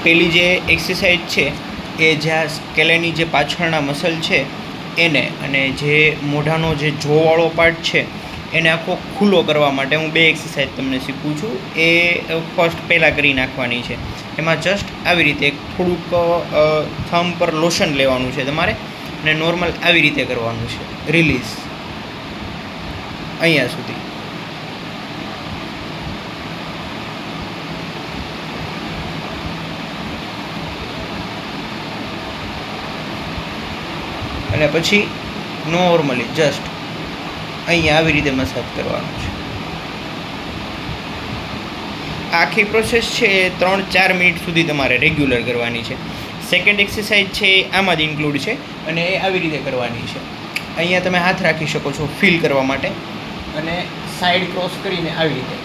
પહેલી જે એક્સરસાઇઝ છે એ જ્યાં સ્કેલેની જે પાછળના મસલ છે એને, અને જે મોઢાનો જે જોવાળો પાર્ટ છે એને આખો ખુલ્લો કરવા માટે હું 2 એક્સરસાઇઝ તમને શીખવું છું. એ ફર્સ્ટ પહેલાં કરી નાખવાની છે. એમાં જસ્ટ આવી રીતે થોડુંક થંબ પર લોશન લેવાનું છે તમારે, અને નોર્મલ આવી રીતે કરવાનું છે. રિલીઝ અહીંયા સુધી. અને પછી નોર્મલી જસ્ટ અહીંયા આવી રીતે મસાજ કરવાનું છે. આખી પ્રોસેસ છે એ 3-4 મિનિટ સુધી તમારે રેગ્યુલર કરવાની છે. સેકન્ડ એક્સરસાઇઝ છે એ આમાં જ ઇન્ક્લુડ છે, અને એ આવી રીતે કરવાની છે. અહીંયા તમે હાથ રાખી શકો છો ફીલ કરવા માટે, અને સાઈડ ક્રોસ કરીને આવી રીતે